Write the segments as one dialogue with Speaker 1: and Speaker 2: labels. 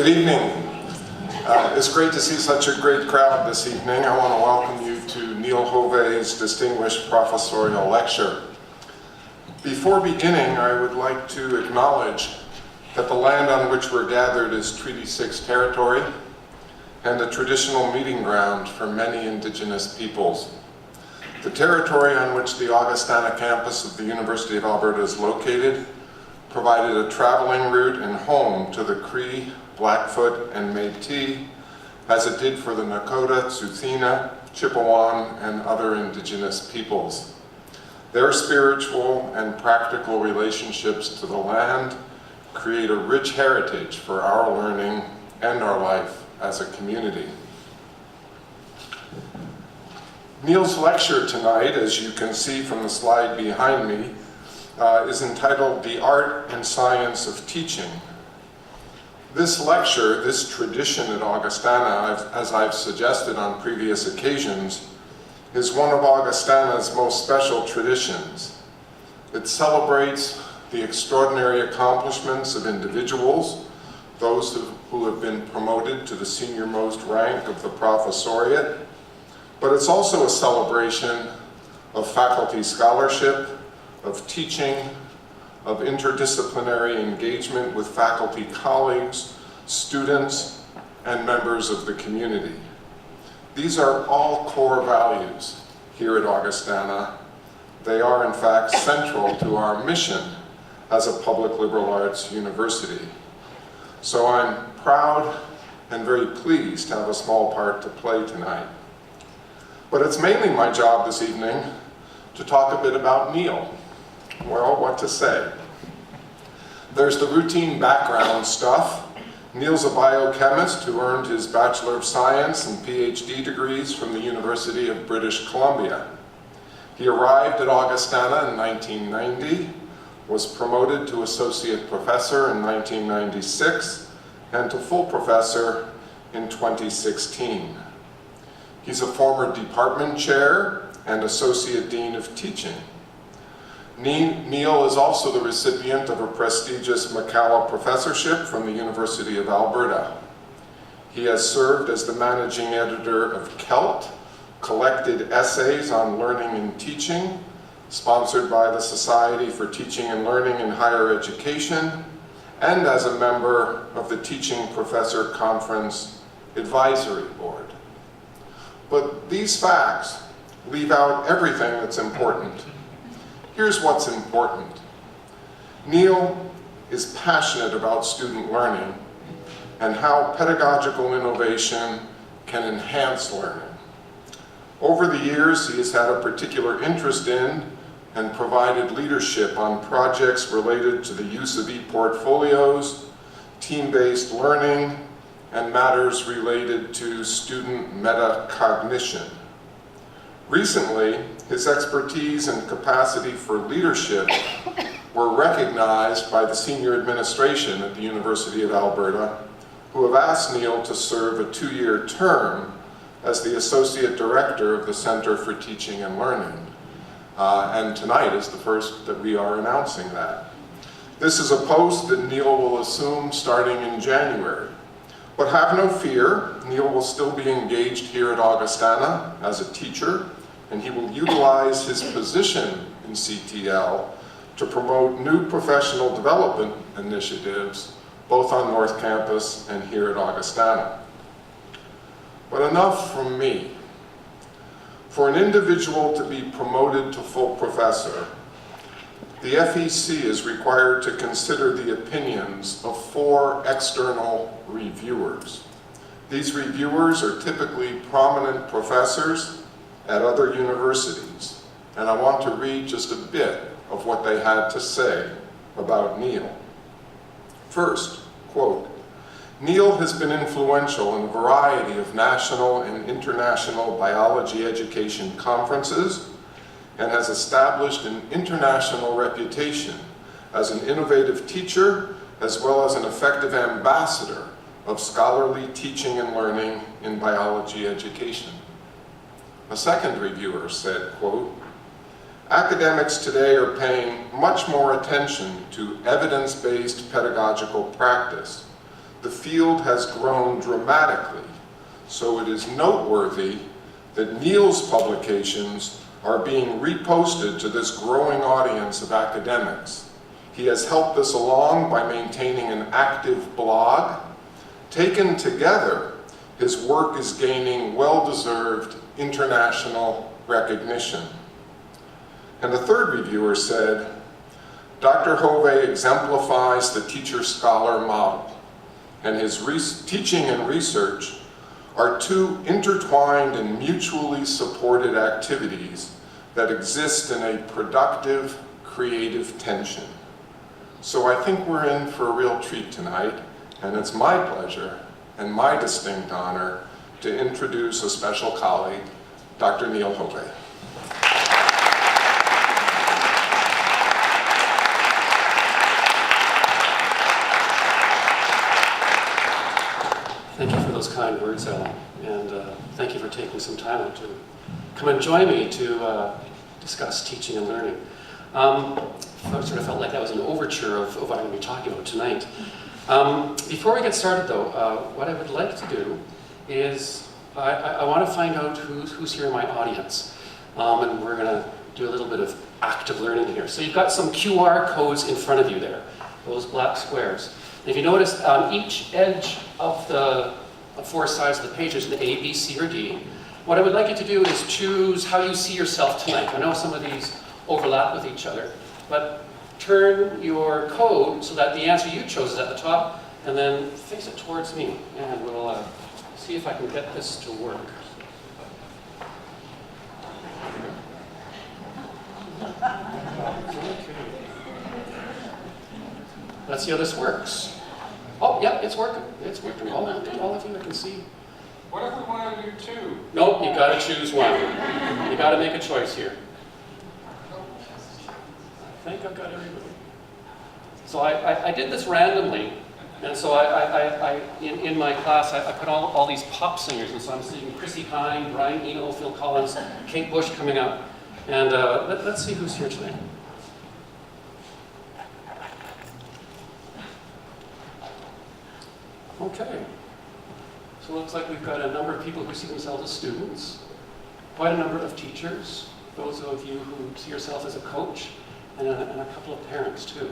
Speaker 1: Good evening. It's great to see such a great crowd this evening. I want to welcome you to Neil Haave's distinguished professorial lecture. Before beginning, I would like to acknowledge that the land on which we're gathered is Treaty 6 territory and a traditional meeting ground for many indigenous peoples. The territory on which the Augustana campus of the University of Alberta is located provided a traveling route and home to the Cree, Blackfoot, and Métis, as it did for the Nakota, Tsuut'ina, Chipewyan, and other indigenous peoples. Their spiritual and practical relationships to the land create a rich heritage for our learning and our life as a community. Neil's lecture tonight, as you can see from the slide behind me, is entitled The Art and Science of Teaching. This lecture, this tradition at Augustana, as I've suggested on previous occasions, is one of Augustana's most special traditions. It celebrates the extraordinary accomplishments of individuals, those who have been promoted to the senior-most rank of the Professoriate, but it's also a celebration of faculty scholarship, of teaching, of interdisciplinary engagement with faculty colleagues, students, and members of the community. These are all core values here at Augustana. They are, in fact, central to our mission as a public liberal arts university. So I'm proud and very pleased to have a small part to play tonight. But it's mainly my job this evening to talk a bit about Neil. Well, what to say? There's the routine background stuff. Neil's a biochemist who earned his Bachelor of Science and PhD degrees from the University of British Columbia. He arrived at Augustana in 1990, was promoted to Associate Professor in 1996, and to Full Professor in 2016. He's a former Department Chair and Associate Dean of Teaching. Neil is also the recipient of a prestigious McCalla Professorship from the University of Alberta. He has served as the managing editor of CELT, Collected Essays on Learning and Teaching, sponsored by the Society for Teaching and Learning in Higher Education, and as a member of the Teaching Professor Conference Advisory Board. But these facts leave out everything that's important. Here's what's important. Neil is passionate about student learning and how pedagogical innovation can enhance learning. Over the years, he has had a particular interest in and provided leadership on projects related to the use of e-portfolios, team-based learning, and matters related to student metacognition. Recently, his expertise and capacity for leadership were recognized by the senior administration at the University of Alberta, who have asked Neil to serve a 2-year term as the Associate Director of the Center for Teaching and Learning. And tonight is the first that we are announcing that. This is a post that Neil will assume starting in January. But have no fear, Neil will still be engaged here at Augustana as a teacher, and he will utilize his position in CTL to promote new professional development initiatives, both on North Campus and here at Augustana. But enough from me. For an individual to be promoted to full professor, the FEC is required to consider the opinions of 4 external reviewers. These reviewers are typically prominent professors at other universities, and I want to read just a bit of what they had to say about Neil. First, quote, Neil has been influential in a variety of national and international biology education conferences and has established an international reputation as an innovative teacher as well as an effective ambassador of scholarly teaching and learning in biology education. A second reviewer said, quote, academics today are paying much more attention to evidence-based pedagogical practice, the field has grown dramatically, so it is noteworthy that Neil's publications are being reposted to this growing audience of academics. He has helped us along by maintaining an active blog. Taken together, his work is gaining well-deserved international recognition. And the third reviewer said, Dr. Haave exemplifies the teacher-scholar model, and his teaching and research are two intertwined and mutually supported activities that exist in a productive, creative tension. So I think we're in for a real treat tonight, and it's my pleasure and my distinct honor to introduce a special colleague, Dr. Neil Haave.
Speaker 2: Thank you for those kind words, Alan, and thank you for taking some time out to come and join me to discuss teaching and learning. I sort of felt like that was an overture of what I'm going to be talking about tonight. Before we get started, though, what I would like to do is I want to find out who's here in my audience, and we're going to do a little bit of active learning here. So you've got some QR codes in front of you there, those black squares. And if you notice, on each edge of the four sides of the page, there's an A, B, C, or D. What I would like you to do is choose how you see yourself tonight. I know some of these overlap with each other, but turn your code so that the answer you chose is at the top, and then face it towards me, and we'll see if I can get this to work. Okay. Let's see how this works. Oh, yeah, it's working. It's working. All of you, I can see.
Speaker 3: What if we want to do two?
Speaker 2: Nope, you got to choose one. You got to make a choice here. I think I've got everybody. So I did this randomly, and so in my class I put all these pop singers, and so I'm seeing Chrissy Hine, Brian Eno, Phil Collins, Kate Bush coming up, and let's see who's here tonight. Okay. So it looks like we've got a number of people who see themselves as students, quite a number of teachers, those of you who see yourself as a coach, and a couple of parents too.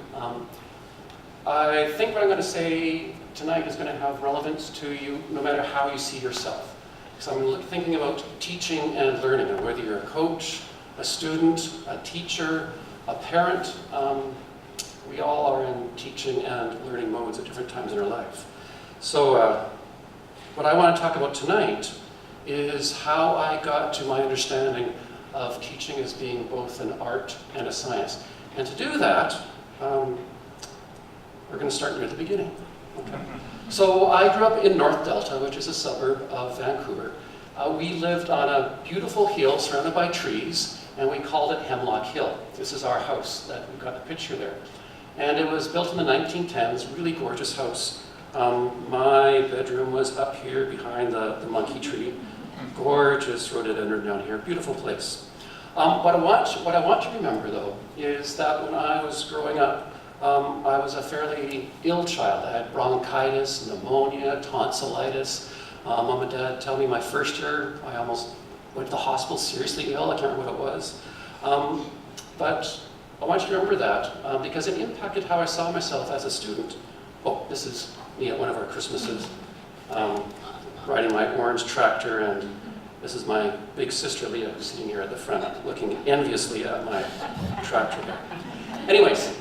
Speaker 2: I think what I'm going to say tonight is going to have relevance to you no matter how you see yourself. So I'm thinking about teaching and learning, and whether you're a coach, a student, a teacher, a parent, we all are in teaching and learning modes at different times in our life. So what I want to talk about tonight is how I got to my understanding of teaching as being both an art and a science. And to do that, we're going to start near the beginning. Okay. So I grew up in North Delta, which is a suburb of Vancouver. We lived on a beautiful hill surrounded by trees, and we called it Hemlock Hill. This is our house that we've got the picture there. And it was built in the 1910s, really gorgeous house. My bedroom was up here behind the monkey tree. Gorgeous rhododendron down here, beautiful place. What I want to remember though is that when I was growing up, I was a fairly ill child. I had bronchitis, pneumonia, tonsillitis. Mom and Dad tell me my first year I almost went to the hospital seriously ill. I can't remember what it was. But I want you to remember that because it impacted how I saw myself as a student. Oh, this is me at one of our Christmases, riding my orange tractor, and this is my big sister Leah, who's sitting here at the front, looking enviously at my tractor there. Anyways,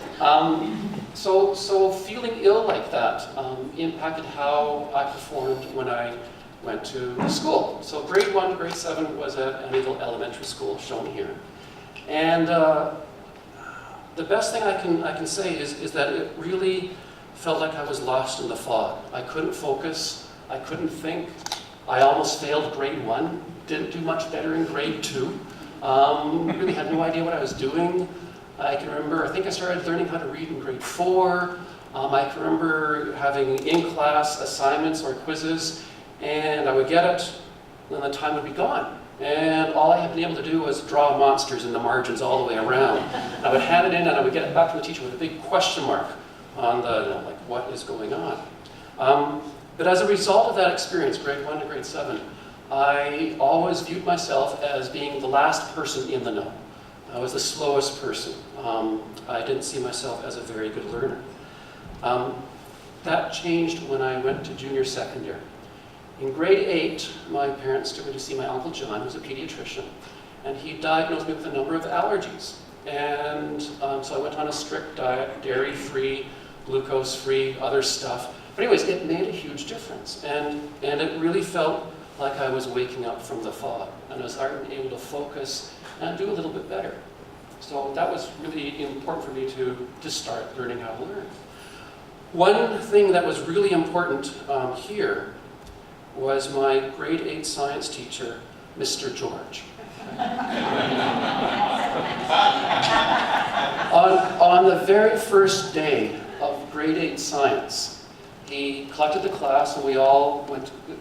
Speaker 2: so feeling ill like that impacted how I performed when I went to school. So grade 1 to grade 7 was at Amityville Elementary School, shown here. And the best thing I can say is that it really felt like I was lost in the fog. I couldn't focus, I couldn't think. I almost failed grade 1, didn't do much better in grade 2. Really had no idea what I was doing. I can remember, I think I started learning how to read in grade 4. I can remember having in-class assignments or quizzes, and I would get it, and then the time would be gone. And all I had been able to do was draw monsters in the margins all the way around. And I would hand it in, and I would get it back from the teacher with a big question mark on the, like, what is going on? But as a result of that experience, grade 1 to grade 7, I always viewed myself as being the last person in the know. I was the slowest person. I didn't see myself as a very good learner. That changed when I went to junior secondary. In grade 8, my parents took me to see my Uncle John, who's a pediatrician, and he diagnosed me with a number of allergies. And so I went on a strict diet, dairy-free, glucose-free, other stuff. But anyways, it made a huge difference. And it really felt like I was waking up from the fog, and I was able to focus and do a little bit better. So that was really important for me to start learning how to learn. One thing that was really important here was my grade 8 science teacher, Mr. George. On the very first day of grade 8 science, he collected the class and we all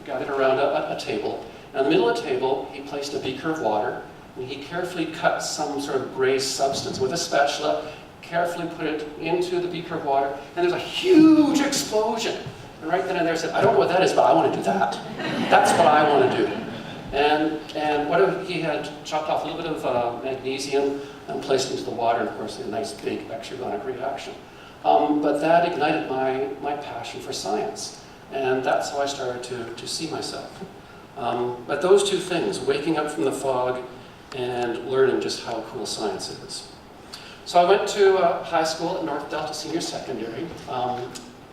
Speaker 2: gathered around a table. And in the middle of the table, he placed a beaker of water and he carefully cut some sort of gray substance with a spatula, carefully put it into the beaker of water, and there's a huge explosion. And right then and there I said, I don't know what that is, but I want to do that. That's what I want to do. And he had chopped off a little bit of magnesium and placed it into the water, and of course a nice big exergonic reaction. But that ignited my passion for science, and that's how I started to see myself. But those two things, waking up from the fog and learning just how cool science is. So I went to high school at North Delta Senior Secondary.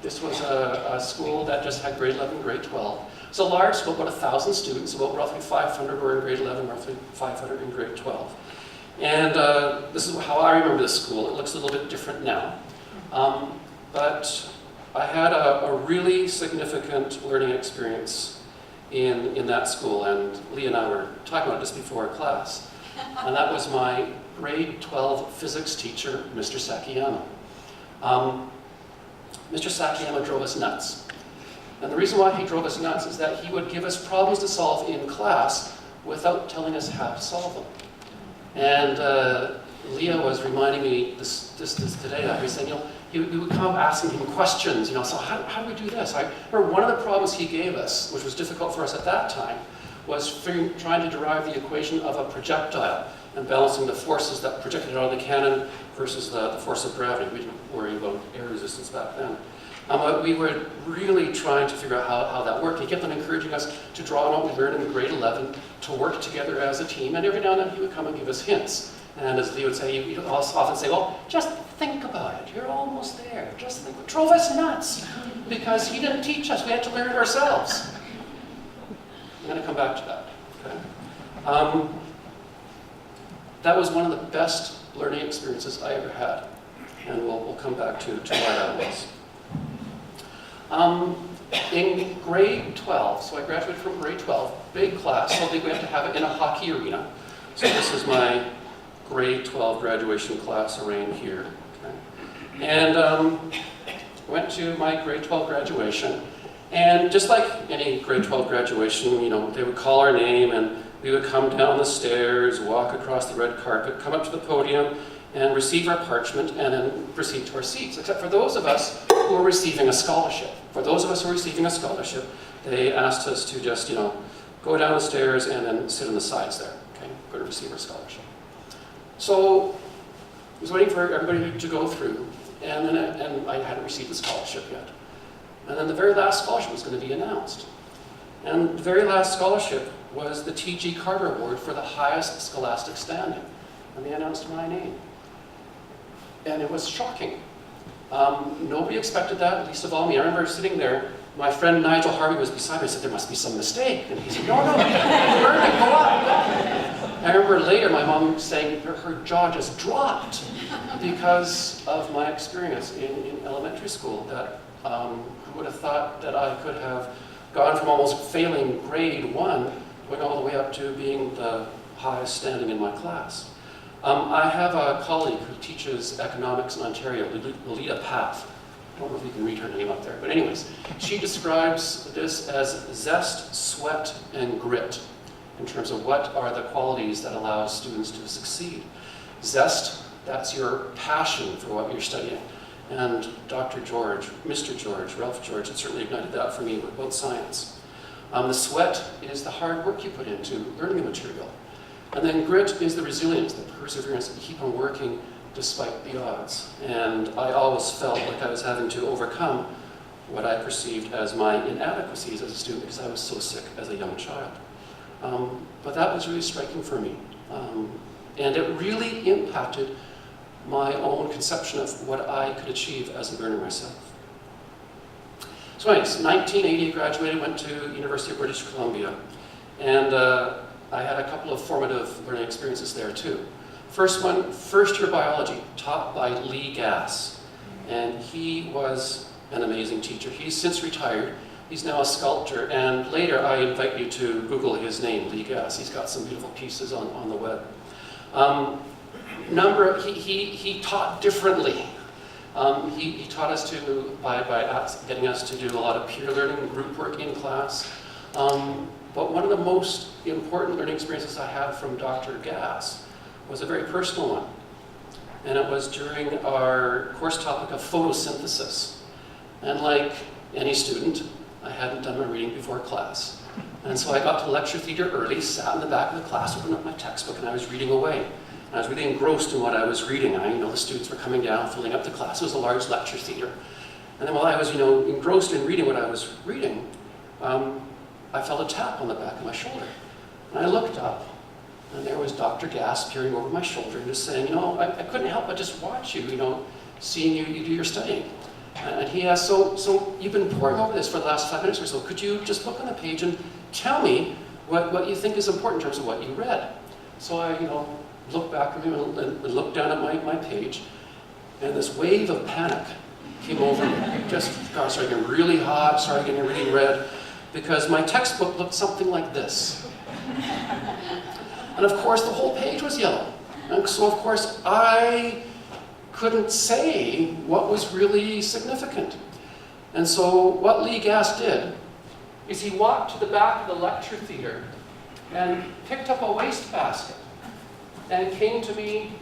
Speaker 2: This was a school that just had grade 11, grade 12. It's a large school, about 1,000 students, about roughly 500 were in grade 11, roughly 500 in grade 12. And this is how I remember this school. It looks a little bit different now. But I had a really significant learning experience in that school, and Lee and I were talking about this before class. And that was my grade 12 physics teacher, Mr. Sakiyama. Mr. Sakiyama drove us nuts. And the reason why he drove us nuts is that he would give us problems to solve in class without telling us how to solve them. And Leah was reminding me this today, that he was saying, we would come asking him questions, so how do we do this? I remember one of the problems he gave us, which was difficult for us at that time, was trying to derive the equation of a projectile and balancing the forces that projected out of the cannon versus the force of gravity. We didn't worry about air resistance back then. We were really trying to figure out how that worked. He kept on encouraging us to draw on what we learned in grade 11, to work together as a team, and every now and then he would come and give us hints. And as Lee would say, he would often say, well, just think about it. You're almost there. Just think. It drove us nuts because he didn't teach us. We had to learn it ourselves. I'm going to come back to that. Okay? That was one of the best learning experiences I ever had. And we'll come back to why that was. In grade 12, so I graduated from grade 12, big class, so big we have to have it in a hockey arena. So this is my grade 12 graduation class arrayed here. Okay? And went to my grade 12 graduation. And just like any grade 12 graduation, they would call our name and we would come down the stairs, walk across the red carpet, come up to the podium and receive our parchment and then proceed to our seats, except for those of us who were receiving a scholarship. For those of us who were receiving a scholarship, they asked us to just, go down the stairs and then sit on the sides there, okay? Go to receive our scholarship. So I was waiting for everybody to go through, and I hadn't received the scholarship yet. And then the very last scholarship was going to be announced. And the very last scholarship was the T.G. Carter Award for the highest scholastic standing. And they announced my name. And it was shocking. Nobody expected that, least of all me. I remember sitting there, my friend Nigel Harvey was beside me. I said, there must be some mistake. And he said, no, learn it, go up. I remember later my mom saying her jaw just dropped because of my experience in elementary school. That who would have thought that I could have gone from almost failing grade 1, going all the way up to being the highest standing in my class. I have a colleague who teaches economics in Ontario, Lolita Path. I don't know if you can read her name up there, but anyways, she describes this as zest, sweat, and grit in terms of what are the qualities that allow students to succeed. Zest, that's your passion for what you're studying. And Dr. George, Mr. George, Ralph George, had certainly ignited that for me about science. The sweat is the hard work you put into learning a material. And then grit is the resilience, the perseverance to keep on working despite the odds. And I always felt like I was having to overcome what I perceived as my inadequacies as a student because I was so sick as a young child. But that was really striking for me. And it really impacted my own conception of what I could achieve as a learner myself. So anyways, 1980 I graduated, went to University of British Columbia, and I had a couple of formative learning experiences there too. First one, first year biology, taught by Lee Gass, and he was an amazing teacher. He's since retired. He's now a sculptor, and later I invite you to Google his name, Lee Gass. He's got some beautiful pieces on the web. He taught differently. He taught us by getting us to do a lot of peer learning, group work in class. But one of the most important learning experiences I had from Dr. Gass was a very personal one. And it was during our course topic of photosynthesis. And like any student, I hadn't done my reading before class. And so I got to lecture theater early, sat in the back of the class, opened up my textbook, and I was reading away. And I was really engrossed in what I was reading. The students were coming down, filling up the class. It was a large lecture theater. And then while I was, engrossed in reading what I was reading, I felt a tap on the back of my shoulder. And I looked up, and there was Dr. Gass peering over my shoulder and just saying, I couldn't help but just watch you, seeing you do your studying. And he asked, so you've been poring over this for the last 5 minutes or so. Could you just look on the page and tell me what you think is important in terms of what you read? So I, looked back at him and looked down at my page, and this wave of panic came over me. Started getting really hot, started getting really red, because my textbook looked something like this. And of course, the whole page was yellow. And so of course, I couldn't say what was really significant. And so what Lee Gass did is he walked to the back of the lecture theater and picked up a wastebasket and came to me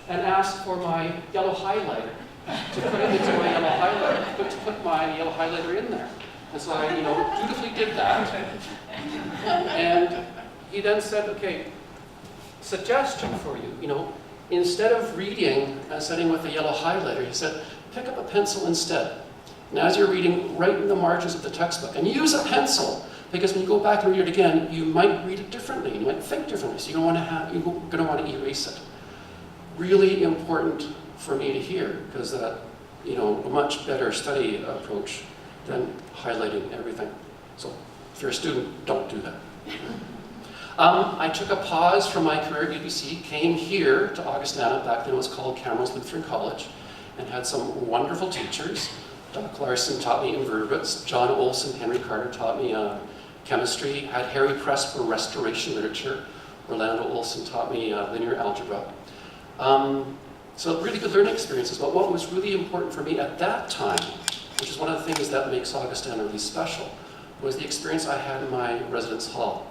Speaker 2: and asked for my yellow highlighter, to put it into my yellow highlighter, to put my yellow highlighter in there. And so I, dutifully did that. And he then said, okay, suggestion for you, instead of reading and studying with the yellow highlighter, he said, pick up a pencil instead. And as you're reading, write in the margins of the textbook. And use a pencil, because when you go back and read it again, you might read it differently. You might think differently, so you're going to want to erase it. Really important for me to hear, because that, a much better study approach than highlighting everything. So if you're a student, don't do that. I took a pause from my career at UBC, came here to Augustana, back then it was called Camrose Lutheran College, and had some wonderful teachers. Doc Larson taught me invertebrates, John Olson, Henry Carter taught me chemistry, had Harry Press for restoration literature, Orlando Olson taught me linear algebra. So really good learning experiences, but what was really important for me at that time, which is one of the things that makes Augustana really special, was the experience I had in my residence hall.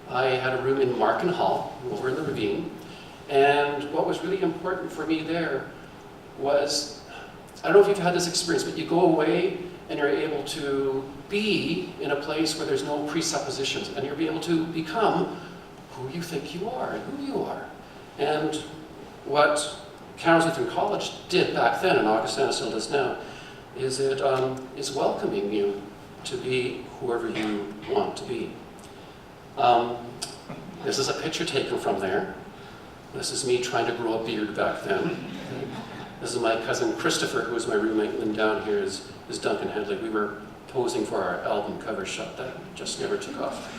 Speaker 2: I had a room in Markin Hall, over in the ravine, and what was really important for me there was, I don't know if you've had this experience, but you go away and you're able to be in a place where there's no presuppositions, and you're able to become who you think you are and who you are. And what Camrose Lutheran College did back then, and Augustana still does now, is it is welcoming you to be whoever you want to be. This is a picture taken from there. This is me trying to grow a beard back then. This is my cousin Christopher, who was my roommate, and then down here is Duncan Headley. We were posing for our album cover shot that just never took off.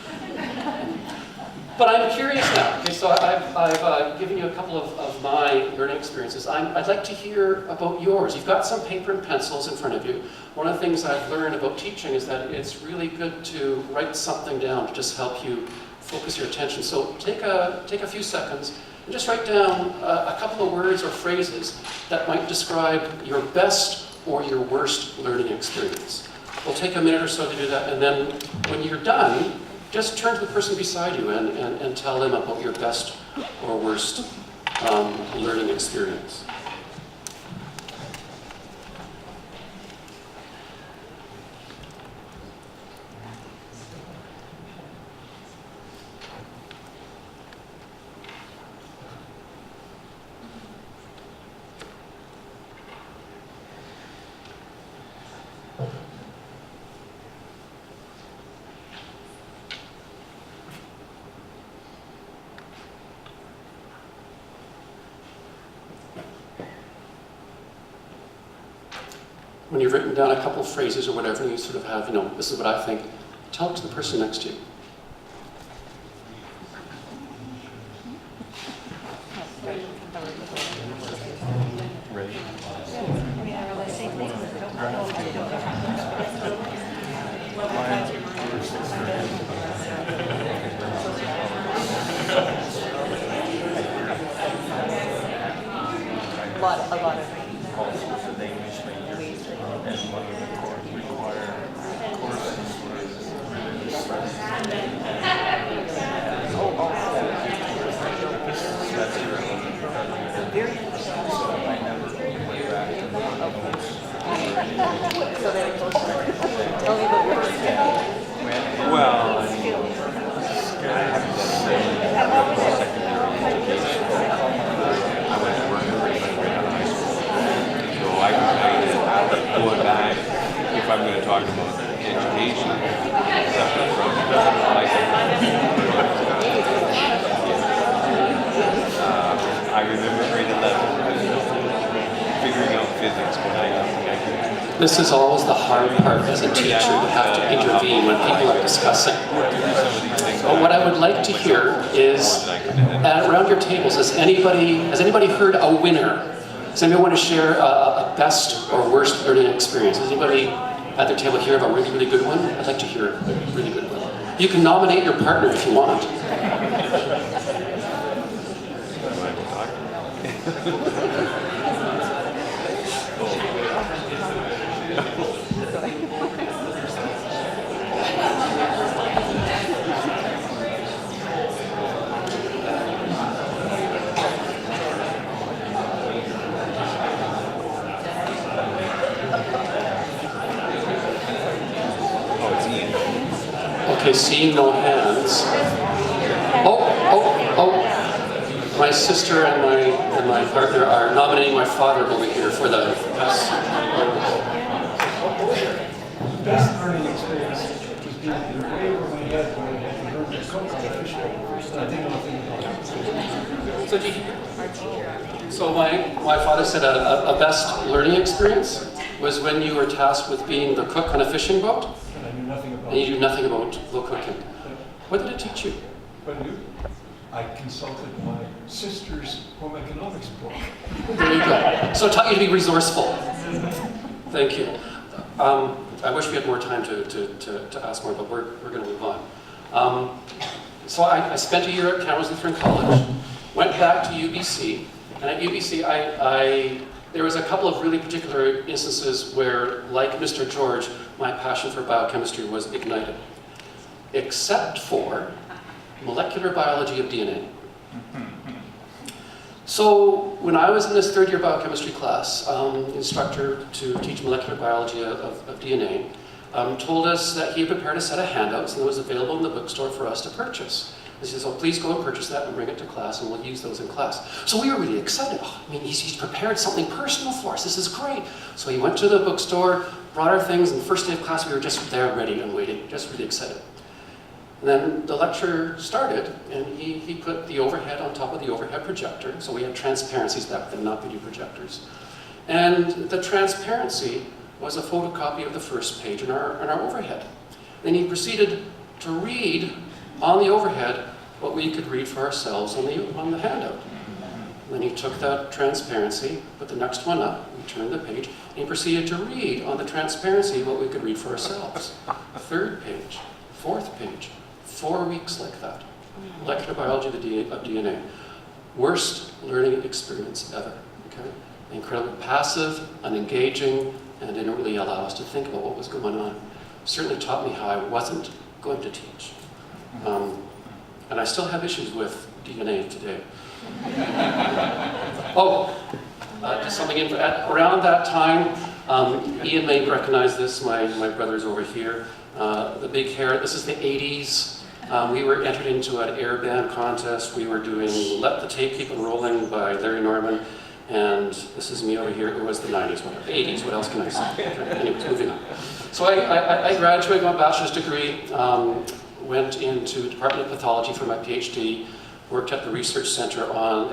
Speaker 2: But I'm curious now. Okay, so I've given you a couple of my learning experiences. I'd like to hear about yours. You've got some paper and pencils in front of you. One of the things I've learned about teaching is that it's really good to write something down to just help you focus your attention. So take a few seconds and just write down a couple of words or phrases that might describe your best or your worst learning experience. We'll take a minute or so to do that, and then when you're done, just turn to the person beside you and tell them about your best or worst learning experience. when you've written down a couple of phrases or whatever, and you sort of have, this is what I think, tell it to the person next to you.
Speaker 4: A lot of So then it goes to tell me about your
Speaker 5: Well, I mean, I haven't done secondary education. I went to work right out of high school. So I can tell you that going back, if I'm going to talk about education, separate from I remember grade 11 figuring out physics when I could.
Speaker 2: This is always the hard part as a teacher. You have to intervene when people are discussing. But what I would like to hear is, around your tables, has anybody heard a winner? Does anybody want to share a best or worst learning experience? Does anybody at their table hear of a really, really good one? I'd like to hear a really good one. You can nominate your partner if you want. Okay, seeing no hands. My sister and my partner are nominating my father over here for the best.
Speaker 6: Best learning experience was being way over my head when I heard the cook on the fish and I didn't know anything about it.
Speaker 2: So my father said a best learning experience was when you were tasked with being the cook on a fishing boat.
Speaker 6: And I knew nothing about
Speaker 2: And you
Speaker 6: it.
Speaker 2: knew nothing about the cooking. What did it teach you?
Speaker 6: But I consulted my sister's home economics book.
Speaker 2: There you go. So it taught you to be resourceful. Thank you. I wish we had more time to ask more, but we're going to move on. So I spent a year at Kamloops Lutheran College, went back to UBC, and at UBC there was a couple of really particular instances where, like Mr. George, my passion for biochemistry was ignited, except for molecular biology of DNA. So when I was in this third year biochemistry class, instructor to teach molecular biology of DNA told us that he had prepared a set of handouts and it was available in the bookstore for us to purchase. He said, so please go and purchase that and bring it to class and we'll use those in class. So we were really excited. He's prepared something personal for us. This is great. So he went to the bookstore, brought our things, and the first day of class we were just there ready and waiting, just really excited. And then the lecture started, and he put the overhead on top of the overhead projector. So we had transparencies back then, not video projectors. And the transparency was a photocopy of the first page in our overhead. Then he proceeded to read on the overhead what we could read for ourselves on the handout. And then he took that transparency, put the next one up, we turned the page, and he proceeded to read on the transparency what we could read for ourselves. Third page, fourth page. 4 weeks like that. Molecular biology of DNA. Worst learning experience ever. Okay? Incredibly passive, unengaging, and didn't really allow us to think about what was going on. Certainly taught me how I wasn't going to teach. And I still have issues with DNA today. Just something around that time, Ian may recognize this, my brother's over here. The big hair, this is the 80s. We were entered into an air band contest. We were doing Let the Tape Keep It Rolling by Larry Norman. And this is me over here. It was the 90s, whatever. 80s, what else can I say? Anyways, moving on. So I graduated with my bachelor's degree, went into Department of Pathology for my PhD, worked at the research center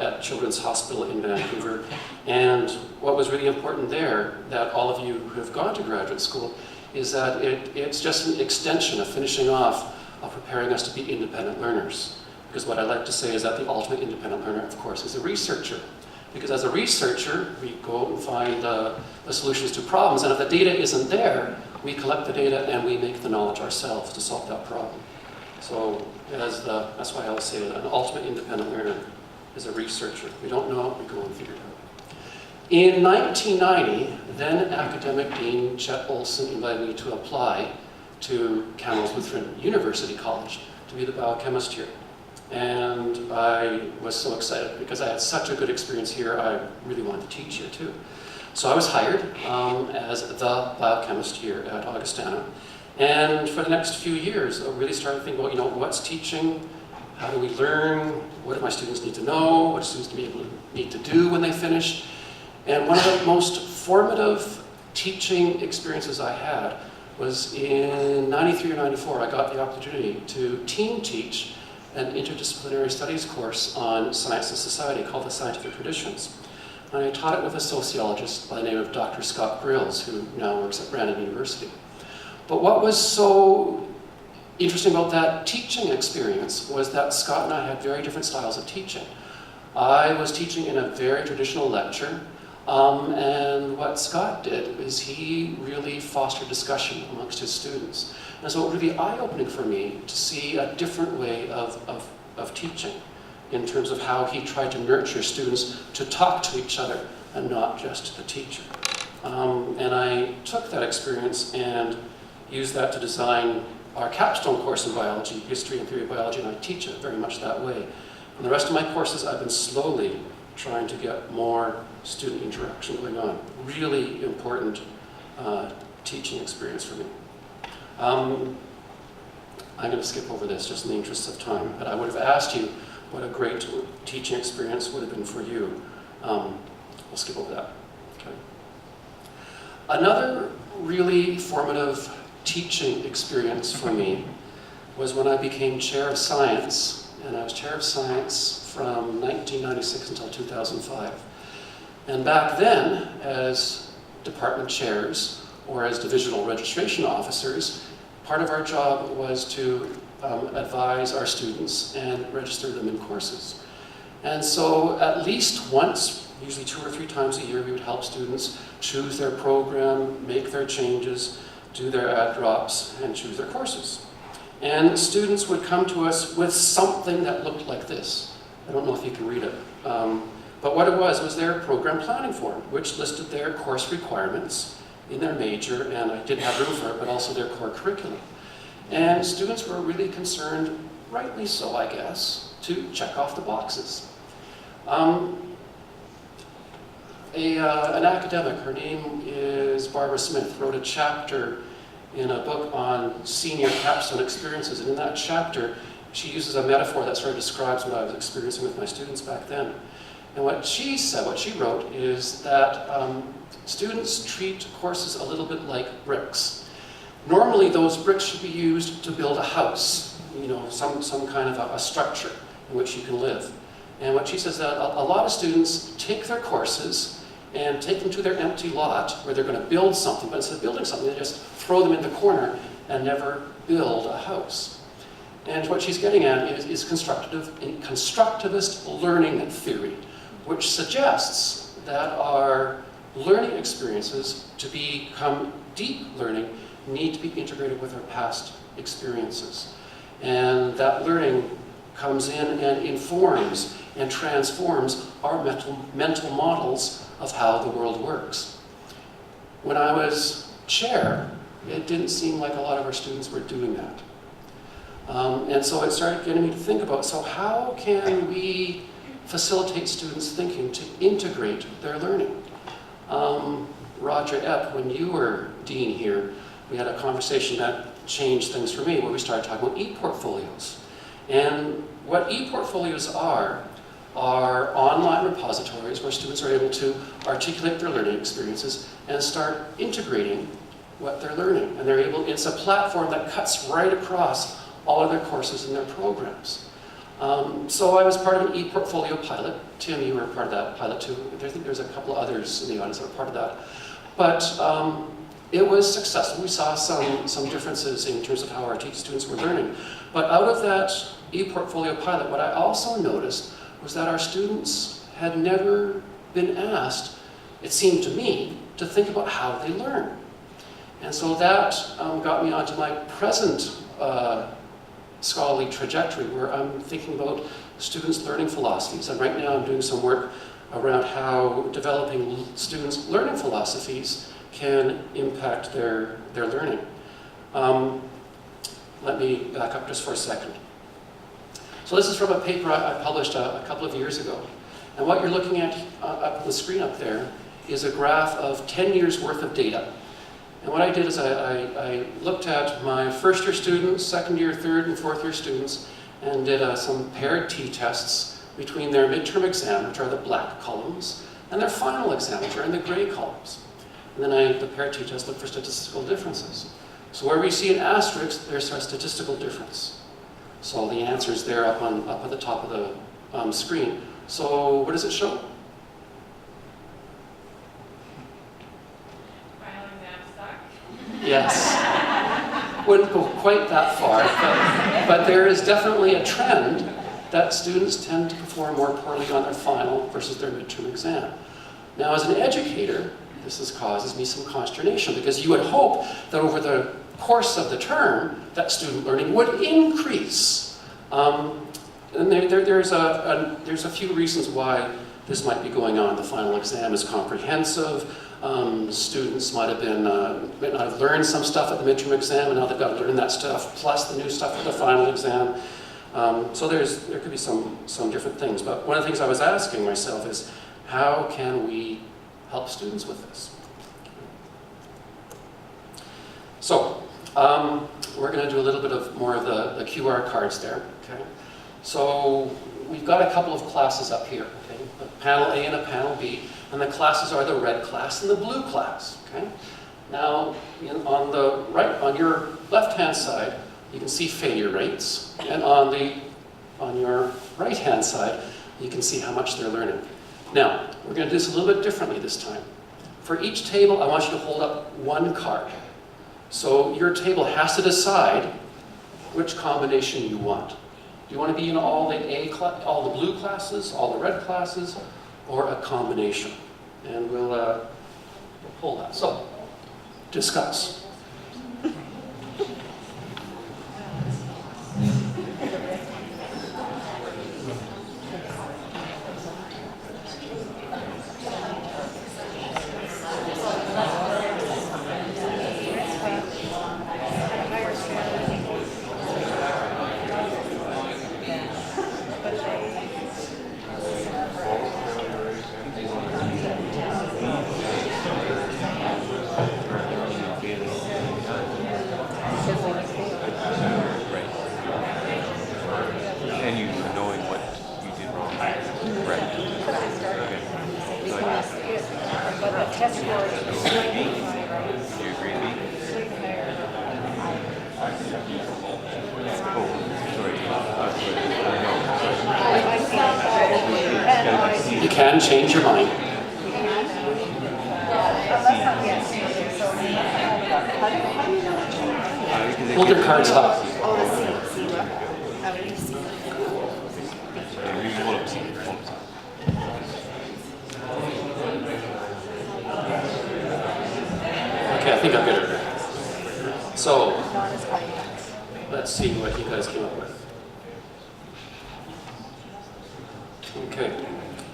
Speaker 2: at Children's Hospital in Vancouver. And what was really important there, that all of you who have gone to graduate school, is that it's just an extension of finishing off of preparing us to be independent learners. Because what I like to say is that the ultimate independent learner, of course, is a researcher. Because as a researcher, we go out and find the solutions to problems, and if the data isn't there, we collect the data and we make the knowledge ourselves to solve that problem. So that's why I always say that an ultimate independent learner is a researcher. We don't know, we go and figure it out. In 1990, then academic dean Chet Olson invited me to apply to Kamloops Lutheran University College to be the biochemist here. And I was so excited because I had such a good experience here, I really wanted to teach here too. So I was hired as the biochemist here at Augustana. And for the next few years, I really started thinking, well, you know, what's teaching? How do we learn? What do my students need to know? What do students need to do when they finish? And one of the most formative teaching experiences I had was in 93 or 94, I got the opportunity to team teach an interdisciplinary studies course on science and society called the Scientific Traditions. And I taught it with a sociologist by the name of Dr. Scott Grills, who now works at Brandon University. But what was so interesting about that teaching experience was that Scott and I had very different styles of teaching. I was teaching in a very traditional lecture, and what Scott did is he really fostered discussion amongst his students. And so it was really eye-opening for me to see a different way of teaching in terms of how he tried to nurture students to talk to each other and not just to the teacher. And I took that experience and used that to design our capstone course in biology, history and theory of biology, and I teach it very much that way. And the rest of my courses, I've been slowly trying to get more student interaction going on. Really important teaching experience for me. I'm going to skip over this just in the interest of time, but I would have asked you what a great teaching experience would have been for you. We'll skip over that. Okay. Another really formative teaching experience for me was when I became chair of science, and I was chair of science from 1996 until 2005. And back then, as department chairs or as divisional registration officers, part of our job was to advise our students and register them in courses. And so at least once, usually 2 or 3 times a year, we would help students choose their program, make their changes, do their add drops, and choose their courses. And students would come to us with something that looked like this. I don't know if you can read it. But what it was their program planning form, which listed their course requirements in their major, and I didn't have room for it, but also their core curriculum. And students were really concerned, rightly so I guess, to check off the boxes. An academic, her name is Barbara Smith, wrote a chapter in a book on senior capstone experiences, and in that chapter she uses a metaphor that sort of describes what I was experiencing with my students back then. And what she said, what she wrote, is that students treat courses a little bit like bricks. Normally those bricks should be used to build a house, you know, some kind of a structure in which you can live. And what she says is that a lot of students take their courses and take them to their empty lot where they're going to build something, but instead of building something, they just throw them in the corner and never build a house. And what she's getting at is constructivist learning theory, which suggests that our learning experiences, to become deep learning, need to be integrated with our past experiences. And that learning comes in and informs and transforms our mental models of how the world works. When I was chair, it didn't seem like a lot of our students were doing that. And so it started getting me to think about, so how can we facilitate students' thinking to integrate their learning? Roger Epp, when you were dean here, we had a conversation that changed things for me, where we started talking about e-portfolios. And what e-portfolios are online repositories where students are able to articulate their learning experiences and start integrating what they're learning. And it's a platform that cuts right across all of their courses and their programs. So I was part of an e-portfolio pilot. Tim, you were part of that pilot too. I think there's a couple of others in the audience that were part of that. But it was successful. We saw some differences in terms of how our students were learning. But out of that e-portfolio pilot, what I also noticed was that our students had never been asked, it seemed to me, to think about how they learn. And so that got me onto my present scholarly trajectory, where I'm thinking about students' learning philosophies. And right now I'm doing some work around how developing students' learning philosophies can impact their learning. Let me back up just for a second. So this is from a paper I published a couple of years ago. And what you're looking at up on the screen up there is a graph of 10 years worth of data. And what I did is I looked at my first year students, second year, third and fourth year students, and did some paired t-tests between their midterm exam, which are the black columns, and their final exam, which are in the gray columns. And then the paired t-test looked for statistical differences. So where we see an asterisk, there's a statistical difference. So the answer is there up at the top of the screen. So what does it show?
Speaker 7: Final exam suck.
Speaker 2: Yes. Wouldn't go quite that far, but there is definitely a trend that students tend to perform more poorly on their final versus their midterm exam. Now, as an educator, this causes me some consternation, because you would hope that over the course of the term, that student learning would increase. And there's a few reasons why this might be going on. The final exam is comprehensive. Students might not have learned some stuff at the midterm exam, and now they've got to learn that stuff, plus the new stuff for the final exam. So there could be some different things. But one of the things I was asking myself is, how can we help students with this? So, we're going to do a little bit more of the QR cards there. Okay. So we've got a couple of classes up here. Okay. A panel A and a panel B, and the classes are the red class and the blue class. Okay. Now, on your left-hand side, you can see failure rates, and on your right-hand side, you can see how much they're learning. Now, we're going to do this a little bit differently this time. For each table, I want you to hold up one card. So your table has to decide which combination you want. Do you want to be in all the blue classes, all the red classes, or a combination? And we'll pull that. So, discuss.
Speaker 5: And you knowing what you did wrong. Right. Okay.
Speaker 4: But the test score is slightly higher.
Speaker 5: Do you agree, B? Oh, sorry.
Speaker 2: You can change your mind. Hold your cards up.
Speaker 4: Oh, the C, look. How do you see?
Speaker 5: Hold up, hold up.
Speaker 2: Okay, I think I'll get it. So, let's see what you guys came up with. Okay,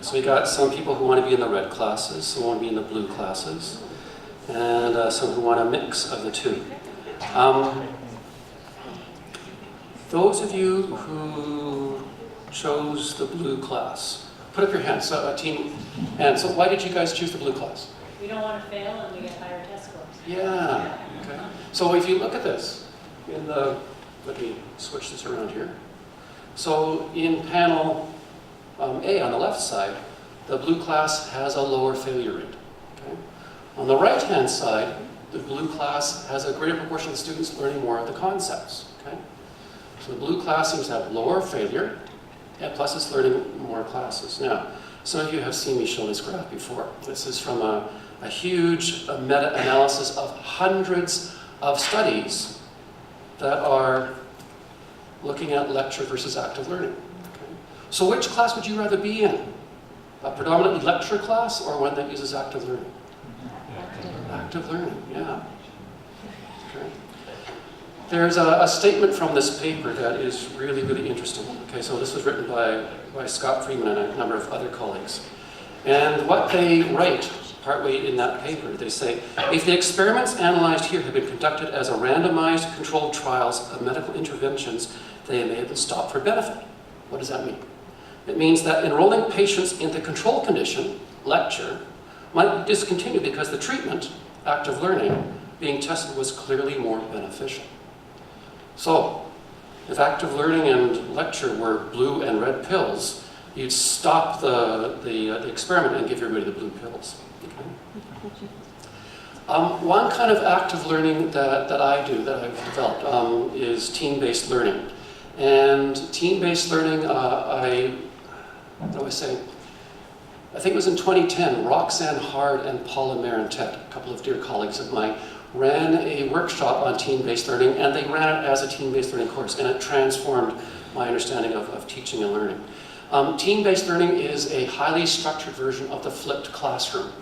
Speaker 2: so we got some people who want to be in the red classes, some want to be in the blue classes, and some who want a mix of the two. Those of you who chose the blue class, put up your hands, team. And so why did you guys choose the blue class?
Speaker 7: We don't want to fail and we get higher test scores.
Speaker 2: Yeah, okay. So if you look at this, let me switch this around here. So in panel A on the left side, the blue class has a lower failure rate. Okay? On the right-hand side, the blue class has a greater proportion of students learning more of the concepts. Okay? So the blue class seems to have lower failure and plus it's learning more classes. Now, some of you have seen me show this graph before. This is from a huge meta-analysis of hundreds of studies that are looking at lecture versus active learning. Okay? So which class would you rather be in? A predominantly lecture class or one that uses active learning? Active learning, yeah. Okay. There's a statement from this paper that is really, really interesting. Okay, so this was written by Scott Freeman and a number of other colleagues. And what they write partway in that paper, they say, if the experiments analyzed here had been conducted as a randomized controlled trials of medical interventions, they may have been stopped for benefit. What does that mean? It means that enrolling patients in the control condition, lecture, might be discontinued because the treatment, active learning, being tested was clearly more beneficial. So, if active learning and lecture were blue and red pills, you'd stop the experiment and give everybody the blue pills. Okay? One kind of active learning that I do, that I've developed, is team-based learning. And team-based learning, what do I say? I think it was in 2010, Roxanne Hard and Paula Marentet, a couple of dear colleagues of mine, ran a workshop on team-based learning, and they ran it as a team-based learning course, and it transformed my understanding of teaching and learning. Team-based learning is a highly structured version of the flipped classroom.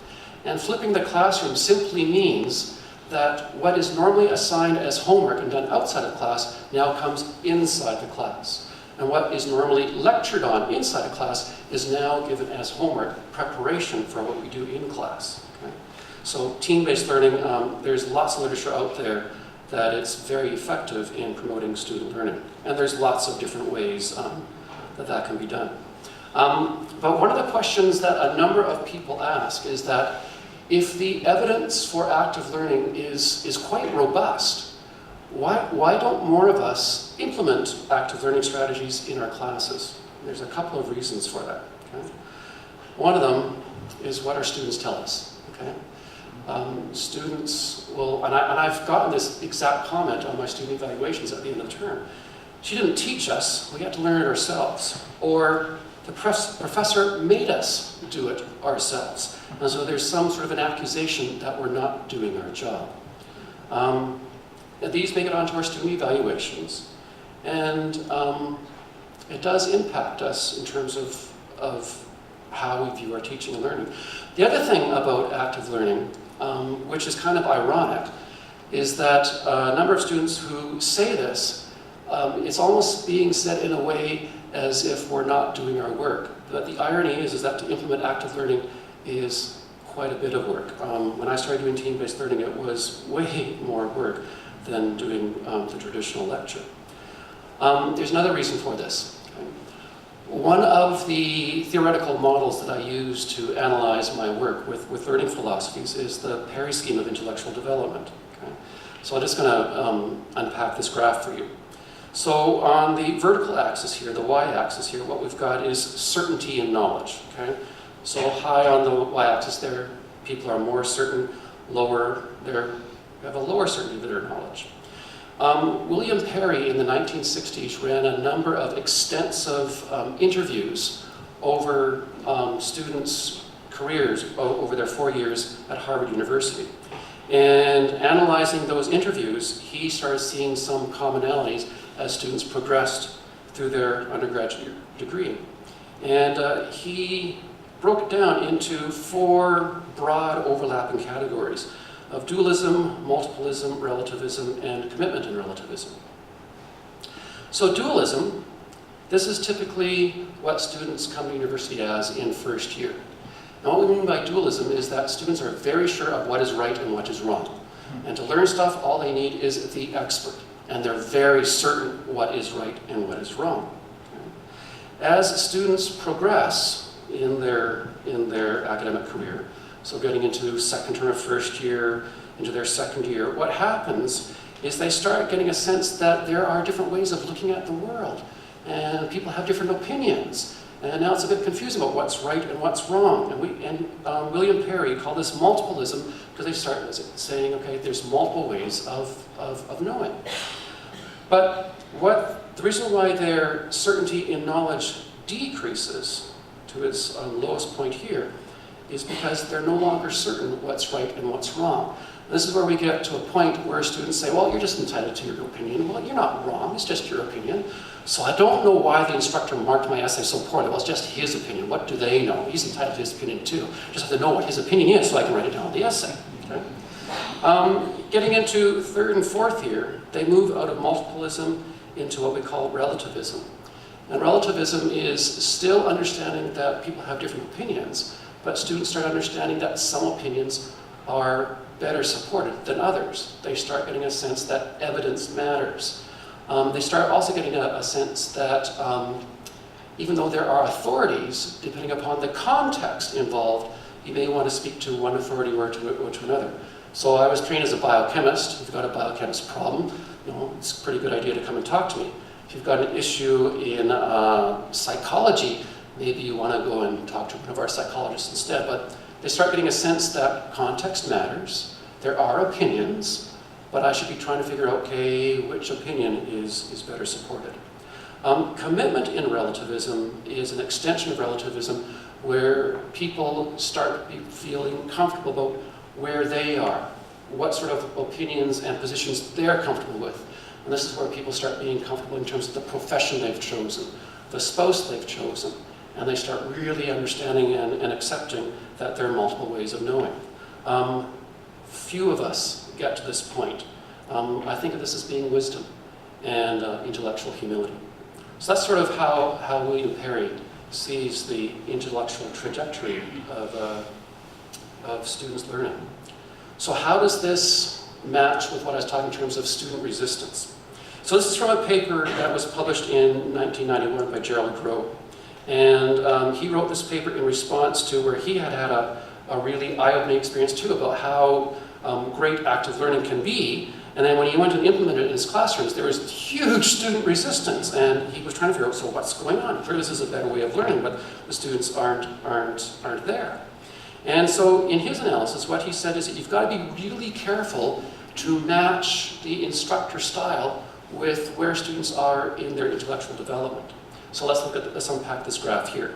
Speaker 2: And flipping the classroom simply means that what is normally assigned as homework and done outside of class now comes inside the class. And what is normally lectured on inside a class is now given as homework preparation for what we do in class. Okay? So team-based learning, there's lots of literature out there that it's very effective in promoting student learning. And there's lots of different ways that can be done. But one of the questions that a number of people ask is that if the evidence for active learning is quite robust, why don't more of us implement active learning strategies in our classes? There's a couple of reasons for that. Okay? One of them is what our students tell us. Okay? Students will, and I've gotten this exact comment on my student evaluations at the end of the term. She didn't teach us, we had to learn it ourselves. Or the professor made us do it ourselves. And so there's some sort of an accusation that we're not doing our job. These make it onto our student evaluations. And it does impact us in terms of how we view our teaching and learning. The other thing about active learning, which is kind of ironic, is that a number of students who say this, it's almost being said in a way as if we're not doing our work. But the irony is that to implement active learning is quite a bit of work. When I started doing team-based learning, it was way more work than doing the traditional lecture. There's another reason for this. Okay? One of the theoretical models that I use to analyze my work with learning philosophies is the Parry Scheme of intellectual development. Okay? So I'm just going to unpack this graph for you. So on the vertical axis here, the y-axis here, what we've got is certainty in knowledge. Okay? So high on the y-axis there, people are more certain, lower, they have a lower certainty of their knowledge. William Parry in the 1960s ran a number of extensive interviews over students' careers over their 4 years at Harvard University. And analyzing those interviews, he started seeing some commonalities as students progressed through their undergraduate degree. And he broke it down into 4 broad overlapping categories of dualism, multiplism, relativism, and commitment in relativism. So dualism, this is typically what students come to university as in first year. Now what we mean by dualism is that students are very sure of what is right and what is wrong. And to learn stuff, all they need is the expert. And they're very certain what is right and what is wrong. Okay? As students progress in their academic career, so getting into second term of first year, into their second year, what happens is they start getting a sense that there are different ways of looking at the world. And people have different opinions. And now it's a bit confusing about what's right and what's wrong. And William Parry called this multiplism because they start saying, okay, there's multiple ways of knowing. But the reason why their certainty in knowledge decreases to its lowest point here is because they're no longer certain what's right and what's wrong. And this is where we get to a point where students say, well, you're just entitled to your opinion. Well, you're not wrong, it's just your opinion. So I don't know why the instructor marked my essay so poorly. Well, it's just his opinion. What do they know? He's entitled to his opinion too. Just have to know what his opinion is so I can write it down in the essay. Okay? Getting into third and fourth year, they move out of multiplism into what we call relativism. And relativism is still understanding that people have different opinions, but students start understanding that some opinions are better supported than others. They start getting a sense that evidence matters. They start also getting a sense that even though there are authorities, depending upon the context involved, you may want to speak to one authority or to another. So I was trained as a biochemist. If you've got a biochemist problem, it's a pretty good idea to come and talk to me. If you've got an issue in psychology, maybe you want to go and talk to one of our psychologists instead. But they start getting a sense that context matters. There are opinions, but I should be trying to figure out, okay, which opinion is better supported. Commitment in relativism is an extension of relativism where people start feeling comfortable about where they are, what sort of opinions and positions they're comfortable with. And this is where people start being comfortable in terms of the profession they've chosen, the spouse they've chosen, and they start really understanding and accepting that there are multiple ways of knowing. Few of us get to this point. I think of this as being wisdom and intellectual humility. So that's sort of how William Parry sees the intellectual trajectory of students' learning. So how does this match with what I was talking in terms of student resistance? So this is from a paper that was published in 1991 by Gerald Groh. And he wrote this paper in response to where he had a really eye-opening experience too about how great active learning can be. And then when he went and implemented it in his classrooms, there was huge student resistance. And he was trying to figure out, so what's going on? Clearly this is a better way of learning, but the students aren't there. And so in his analysis, what he said is that you've got to be really careful to match the instructor style with where students are in their intellectual development. So let's unpack this graph here.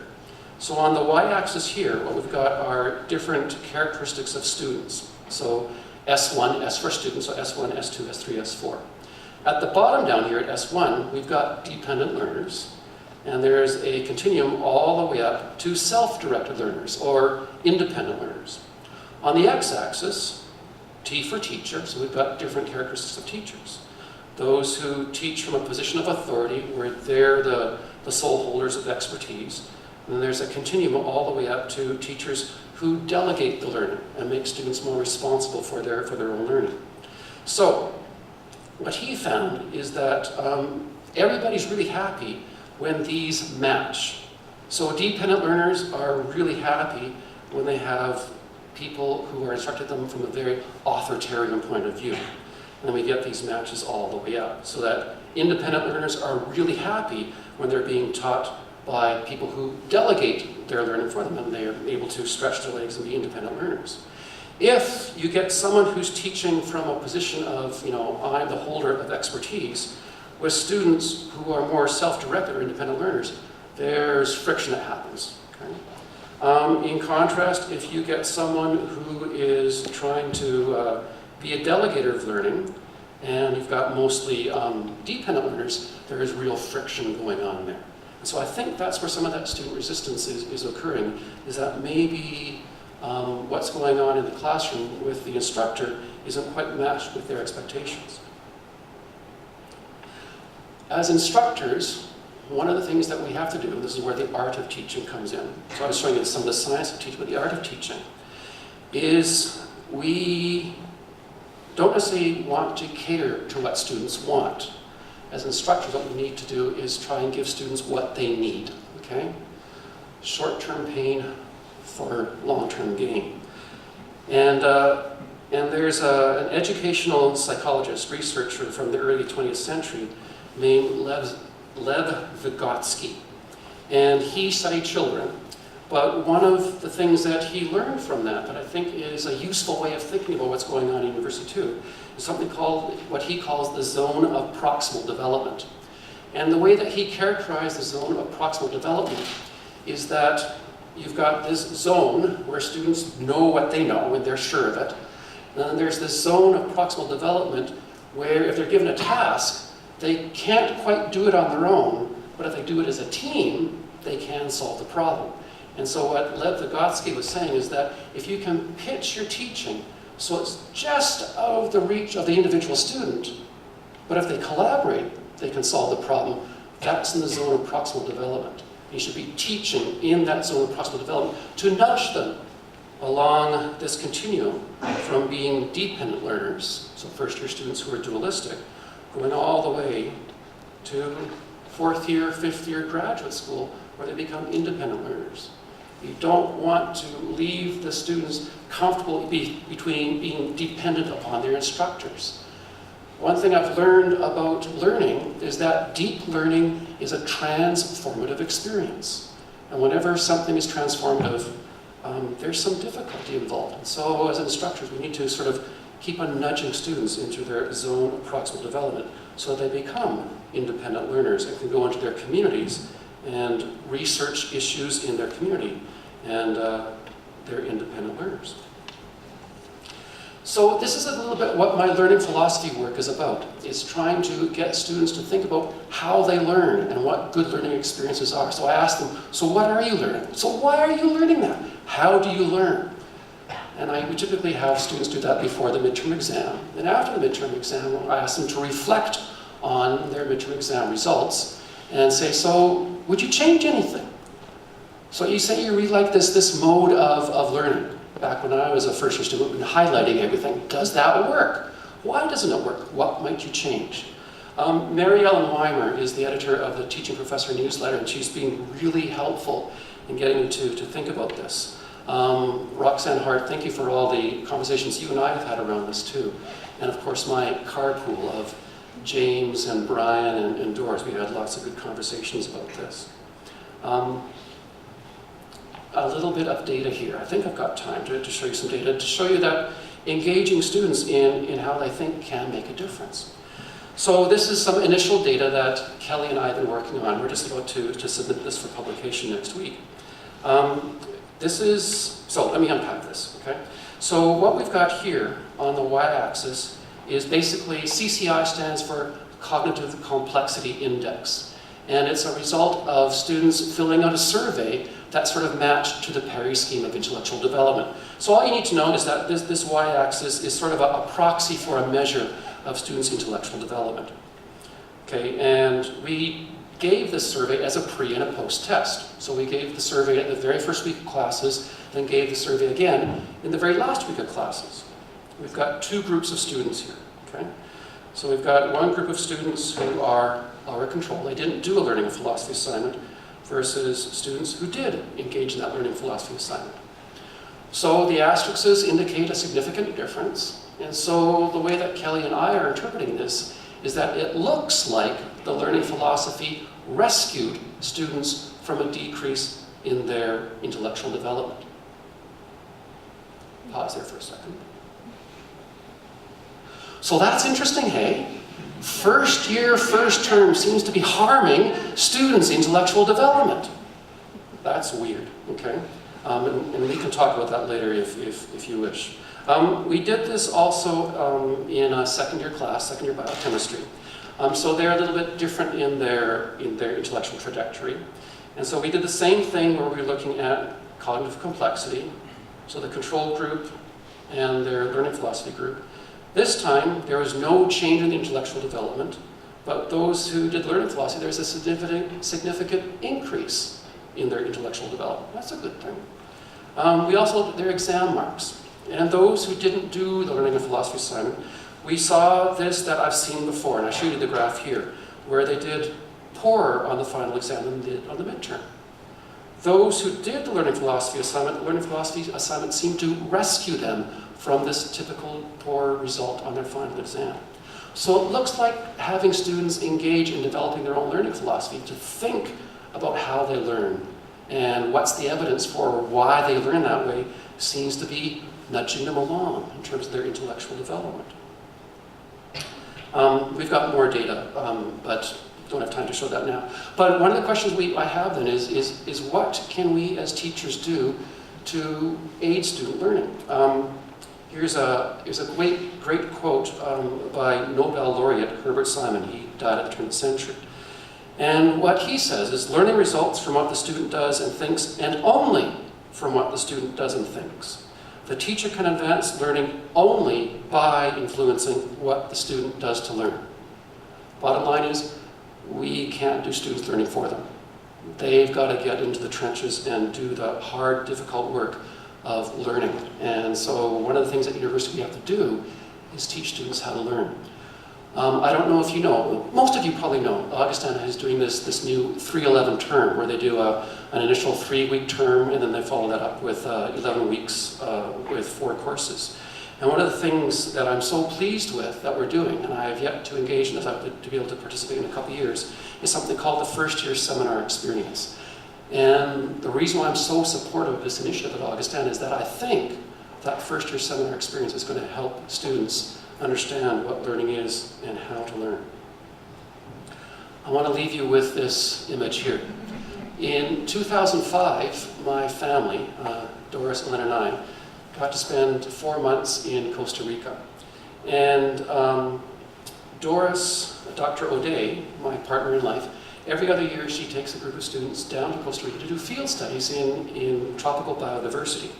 Speaker 2: So on the y-axis here, what we've got are different characteristics of students. So S1, S for students, so S1, S2, S3, S4. At the bottom down here at S1, we've got dependent learners, and there's a continuum all the way up to self-directed learners, or independent learners. On the x-axis, T for teacher, so we've got different characteristics of teachers. Those who teach from a position of authority, where they're the sole holders of expertise. And then there's a continuum all the way up to teachers who delegate the learning and make students more responsible for their own learning. So, what he found is that everybody's really happy when these match. So dependent learners are really happy when they have people who are instructing them from a very authoritarian point of view. And then we get these matches all the way up. So that independent learners are really happy when they're being taught by people who delegate their learning for them and they're able to stretch their legs and be independent learners. If you get someone who's teaching from a position of, I'm the holder of expertise, with students who are more self-directed or independent learners, there's friction that happens. Okay? In contrast, if you get someone who is trying to be a delegator of learning, and you've got mostly dependent learners, there is real friction going on there. And so I think that's where some of that student resistance is occurring, is that maybe what's going on in the classroom with the instructor isn't quite matched with their expectations. As instructors, one of the things that we have to do, and this is where the art of teaching comes in. So I was showing you some of the science of teaching, but the art of teaching is we don't necessarily want to cater to what students want. As instructors, what we need to do is try and give students what they need, okay? Short-term pain for long-term gain. And there's an educational psychologist, researcher from the early 20th century named Lev Vygotsky. And he studied children. But one of the things that he learned from that I think is a useful way of thinking about what's going on in university too, is something called, what he calls the zone of proximal development. And the way that he characterized the zone of proximal development is that you've got this zone where students know what they know and they're sure of it. And then there's this zone of proximal development where if they're given a task, they can't quite do it on their own, but if they do it as a team, they can solve the problem. And so what Lev Vygotsky was saying is that if you can pitch your teaching so it's just out of the reach of the individual student, but if they collaborate, they can solve the problem. That's in the zone of proximal development. You should be teaching in that zone of proximal development to nudge them along this continuum from being dependent learners, so first-year students who are dualistic, going all the way to fourth-year, fifth-year graduate school where they become independent learners. You don't want to leave the students comfortable between being dependent upon their instructors. One thing I've learned about learning is that deep learning is a transformative experience. And whenever something is transformative, there's some difficulty involved. And so as instructors, we need to sort of keep on nudging students into their zone of proximal development so they become independent learners and can go into their communities and research issues in their community, and they're independent learners. So this is a little bit what my learning philosophy work is about. It's trying to get students to think about how they learn and what good learning experiences are. So I ask them, so what are you learning? So why are you learning that? How do you learn? And we typically have students do that before the midterm exam. And after the midterm exam, I ask them to reflect on their midterm exam results and say, so would you change anything? So you say you really like this mode of learning. Back when I was a first-year student, we've been highlighting everything. Does that work? Why doesn't it work? What might you change? Mary Ellen Weimer is the editor of the Teaching Professor newsletter, and she's been really helpful in getting me to think about this. Roxanne Hart, thank you for all the conversations you and I have had around this too. And of course my carpool of James and Brian and Doris, we had lots of good conversations about this. A little bit of data here. I think I've got time to show you some data, to show you that engaging students in how they think can make a difference. So this is some initial data that Kelly and I have been working on. We're just about to submit this for publication next week. So let me unpack this, okay? So what we've got here on the y-axis is basically CCI stands for Cognitive Complexity Index. And it's a result of students filling out a survey that sort of matched to the Parry Scheme of intellectual development. So all you need to know is that this y-axis is sort of a proxy for a measure of students' intellectual development. Okay, and we gave this survey as a pre and a post test. So we gave the survey at the very first week of classes, then gave the survey again in the very last week of classes. We've got two groups of students here, okay? So we've got one group of students who are lower control. They didn't do a learning and philosophy assignment, versus students who did engage in that learning philosophy assignment. So the asterisks indicate a significant difference. And so the way that Kelly and I are interpreting this is that it looks like the learning philosophy rescued students from a decrease in their intellectual development. Pause there for a second. So that's interesting, hey? First year, first term seems to be harming students' intellectual development. That's weird, okay? And we can talk about that later if you wish. We did this also in a second-year class, second-year biochemistry. So they're a little bit different in their intellectual trajectory. And so we did the same thing where we were looking at cognitive complexity, so the control group and their learning philosophy group. This time, there was no change in the intellectual development, but those who did learning philosophy, there's a significant increase in their intellectual development. That's a good thing. We also looked at their exam marks. And those who didn't do the learning and philosophy assignment, we saw this that I've seen before, and I showed you the graph here, where they did poorer on the final exam than they did on the midterm. Those who did the learning philosophy assignment, the learning philosophy assignment seemed to rescue them from this typical poor result on their final exam. So it looks like having students engage in developing their own learning philosophy to think about how they learn and what's the evidence for why they learn that way seems to be nudging them along in terms of their intellectual development. We've got more data, but don't have time to show that now. But one of the questions I have then is what can we as teachers do to aid student learning? Here's a great quote by Nobel laureate Herbert Simon. He died at the turn of the century. And what he says is learning results from what the student does and thinks, and only from what the student does and thinks. The teacher can advance learning only by influencing what the student does to learn. Bottom line is, we can't do students' learning for them. They've got to get into the trenches and do the hard, difficult work of learning. And so one of the things at university we have to do is teach students how to learn. I don't know if you know, most of you probably know, Augustana is doing this new 3-11 term where they do an initial 3-week term and then they follow that up with 11 weeks with 4 courses. And one of the things that I'm so pleased with that we're doing, and I have yet to engage in this, I hope to be able to participate in a couple of years, is something called the First Year Seminar Experience. And the reason why I'm so supportive of this initiative at Augustana is that I think that First Year Seminar Experience is going to help students understand what learning is and how to learn. I want to leave you with this image here. In 2005, my family, Doris, Ellen, and I, got to spend 4 months in Costa Rica. And Doris, Dr. O'Day, my partner in life, every other year she takes a group of students down to Costa Rica to do field studies in tropical biodiversity.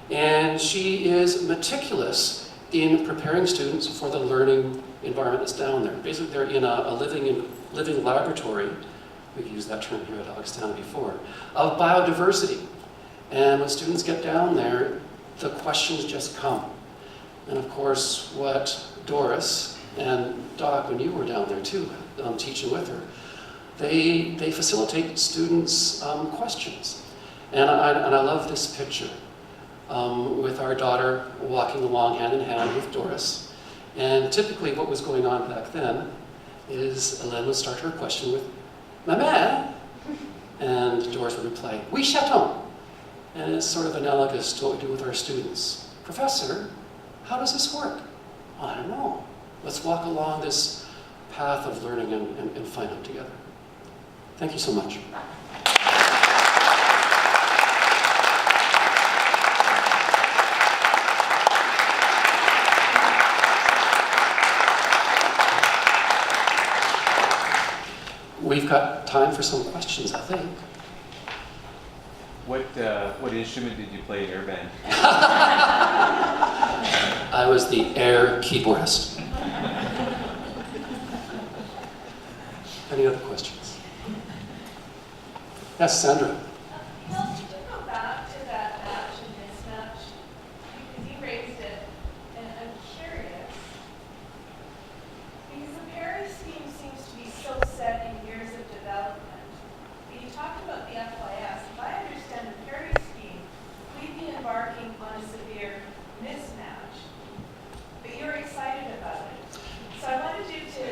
Speaker 2: And she is meticulous in preparing students for the learning environment that's down there. Basically, they're in a living laboratory, we've used that term here at Augustana before, of biodiversity. And when students get down there, the questions just come. And of course, what Doris and Doc, when you were down there too, teaching with her, they facilitate students' questions. And I love this picture. With our daughter walking along hand in hand with Doris. And typically what was going on back then is Hélène would start her question with, "Maman?" And Doris would reply, "Oui, chaton." And it's sort of analogous to what we do with our students. "Professor, how does this work?" "Well, I don't know. Let's walk along this path of learning and find out together." Thank you so much. We've got time for some questions, I think.
Speaker 5: What instrument did you play in your band?
Speaker 2: I was the air keyboardist. Any other questions? Yes, Sandra.
Speaker 8: Well, could you go back to that match and mismatch? Because you raised it, and I'm curious. Because the Parry Scheme seems to be so set in years of development. But you talked about the FYS. If I understand the Parry Scheme, we'd be embarking on a severe mismatch. But you're excited about it. So I wanted you to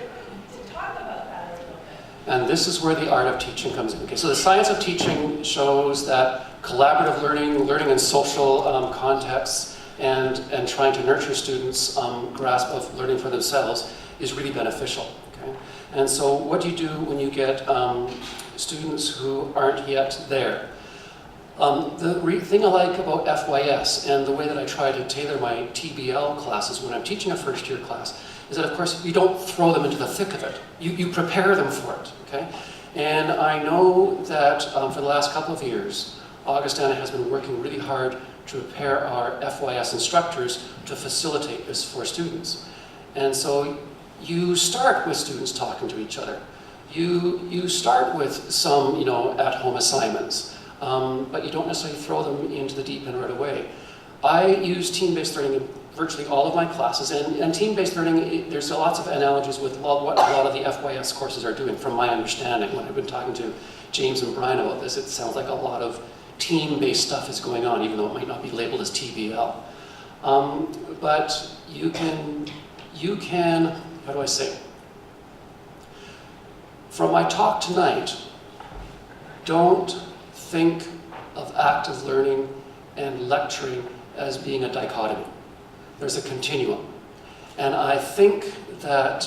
Speaker 8: talk about that a little bit.
Speaker 2: And this is where the art of teaching comes in. Okay, so the science of teaching shows that collaborative learning in social contexts, and trying to nurture students' grasp of learning for themselves is really beneficial. Okay? And so what do you do when you get students who aren't yet there? The thing I like about FYS and the way that I try to tailor my TBL classes when I'm teaching a first year class is that, of course, you don't throw them into the thick of it. You prepare them for it, okay? And I know that for the last couple of years, Augustana has been working really hard to prepare our FYS instructors to facilitate this for students. And so you start with students talking to each other. You start with some, at-home assignments, but you don't necessarily throw them into the deep end right away. I use team-based learning in virtually all of my classes, and team-based learning, there's lots of analogies with what a lot of the FYS courses are doing, from my understanding. When I've been talking to James and Brian about this, it sounds like a lot of team-based stuff is going on, even though it might not be labeled as TBL. But you can, how do I say? From my talk tonight, don't think of active learning and lecturing as being a dichotomy. There's a continuum. And I think that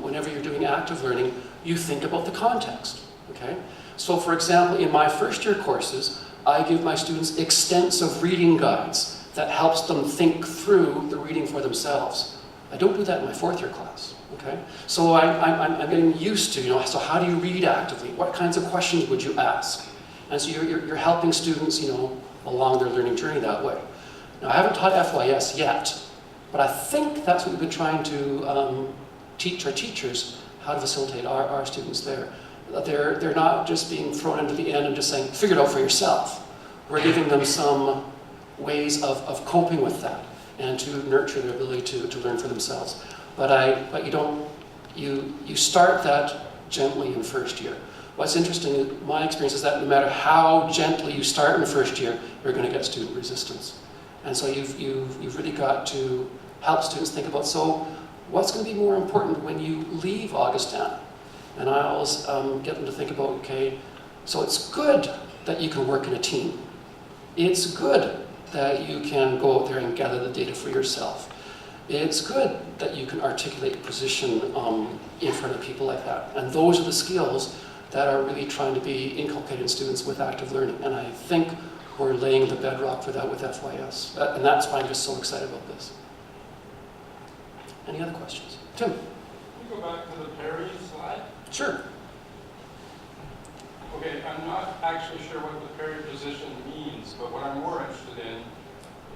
Speaker 2: whenever you're doing active learning, you think about the context, okay? So for example, in my first year courses, I give my students extensive reading guides that helps them think through the reading for themselves. I don't do that in my fourth year class, okay? So I'm getting used to, so how do you read actively? What kinds of questions would you ask? And so you're helping students, along their learning journey that way. Now, I haven't taught FYS yet, but I think that's what we've been trying to teach our teachers, how to facilitate our students there. They're not just being thrown into the end and just saying, figure it out for yourself. We're giving them some ways of coping with that and to nurture their ability to learn for themselves. But you start that gently in first year. What's interesting, my experience is that no matter how gently you start in the first year, you're going to get student resistance. And so you've really got to help students think about, so what's going to be more important when you leave Augustana? And I always get them to think about, okay, so it's good that you can work in a team. It's good that you can go out there and gather the data for yourself. It's good that you can articulate your position in front of people like that. And those are the skills that are really trying to be inculcated in students with active learning. And I think we're laying the bedrock for that with FYS. And that's why I'm just so excited about this. Any other questions? Tim?
Speaker 3: Can we go back to the Parry slide?
Speaker 2: Sure.
Speaker 3: Okay, I'm not actually sure what the Parry position means, but what I'm more interested in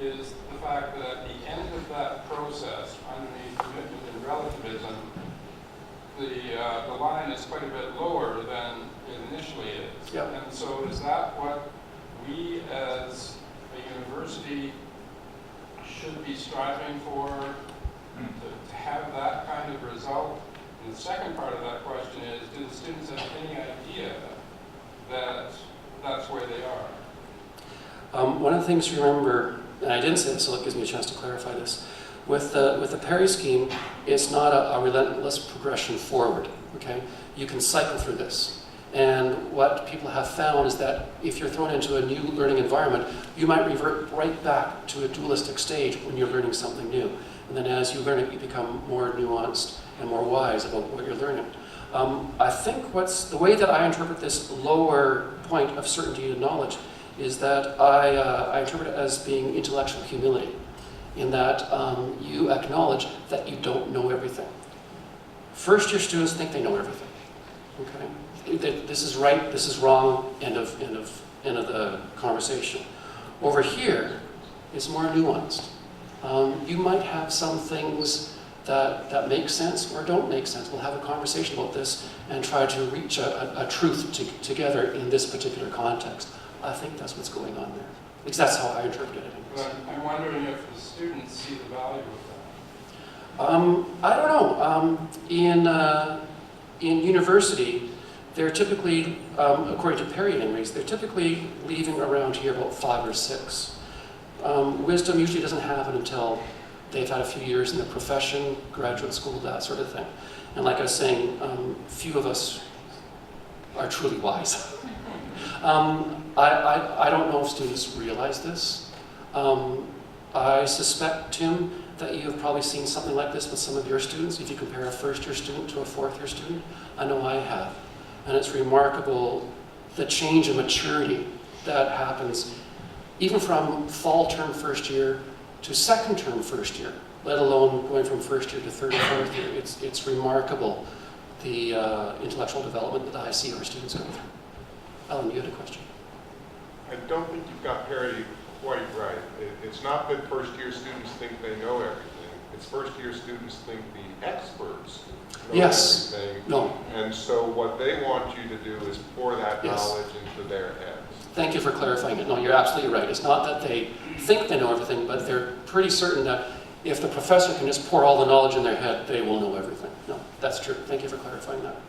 Speaker 3: is the fact that at the end of that process, underneath commitment and relativism, the line is quite a bit lower than it initially is.
Speaker 2: Yep.
Speaker 3: And so is that what we as a university should be striving for, to have that kind of result? And the second part of that question is, do the students have any idea that that's where they are?
Speaker 2: One of the things to remember, and I didn't say this, so it gives me a chance to clarify this. With the Parry Scheme, it's not a relentless progression forward, okay? You can cycle through this. And what people have found is that if you're thrown into a new learning environment, you might revert right back to a dualistic stage when you're learning something new. And then as you learn it, you become more nuanced and more wise about what you're learning. I think the way that I interpret this lower point of certainty and knowledge is that I interpret it as being intellectual humility, in that you acknowledge that you don't know everything. First year students think they know everything, okay? This is right, this is wrong, end of the conversation. Over here, it's more nuanced. You might have some things that make sense or don't make sense. We'll have a conversation about this and try to reach a truth together in this particular context. I think that's what's going on there. At least that's how I interpret it.
Speaker 3: But I'm wondering if the students see the value of that.
Speaker 2: I don't know. In university, they're typically, according to Parry Henry's, they're typically leaving around here about 5 or 6. Wisdom usually doesn't happen until they've had a few years in the profession, graduate school, that sort of thing. And like I was saying, few of us are truly wise. I don't know if students realize this. I suspect, Tim, that you have probably seen something like this with some of your students. If you compare a first-year student to a fourth-year student, I know I have. And it's remarkable the change in maturity that happens even from fall term first year to second term first year, let alone going from first year to third or fourth year. It's remarkable, the intellectual development that I see our students go through. Alan, you had a question?
Speaker 9: I don't think you've got Parry quite right. It's not that first-year students think they know everything. It's first-year students think the experts know
Speaker 2: Yes.
Speaker 9: everything.
Speaker 2: No.
Speaker 9: And so what they want you to do is pour that
Speaker 2: Yes.
Speaker 9: knowledge into their heads.
Speaker 2: Thank you for clarifying it. No, you're absolutely right. It's not that they think they know everything, but they're pretty certain that if the professor can just pour all the knowledge in their head, they will know everything. No, that's true. Thank you for clarifying that.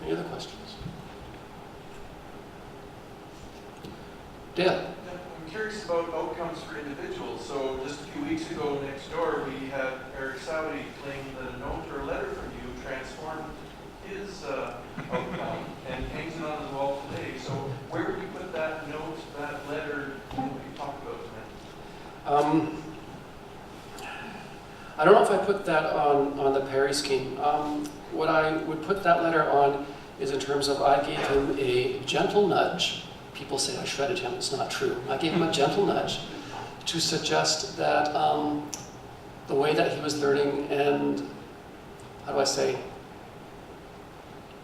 Speaker 2: Any other questions? Dale?
Speaker 10: I'm curious about outcomes for individuals. So just a few weeks ago next door, we had Eric Saudi claim that a note or a letter from you transformed his outcome and hangs it on his wall today. So where would you put that note, that letter, in what you talked about tonight?
Speaker 2: I don't know if I put that on the Parry Scheme. What I would put that letter on is in terms of I gave him a gentle nudge. People say I shredded him. It's not true. I gave him a gentle nudge to suggest that the way that he was learning, and how do I say,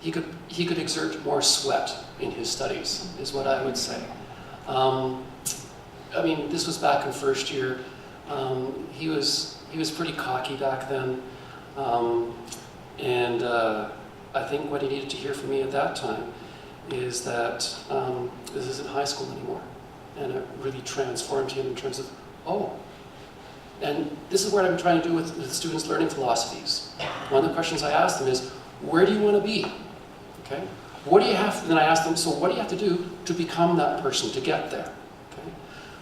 Speaker 2: he could exert more sweat in his studies, is what I would say. I mean, this was back in first year. He was pretty cocky back then, and I think what he needed to hear from me at that time is that this isn't high school anymore, and it really transformed him in terms of, oh. And this is what I'm trying to do with students' learning philosophies. One of the questions I asked them is, where do you want to be? Okay? What do you have to, then I asked them, so what do you have to do to become that person, to get there? Okay?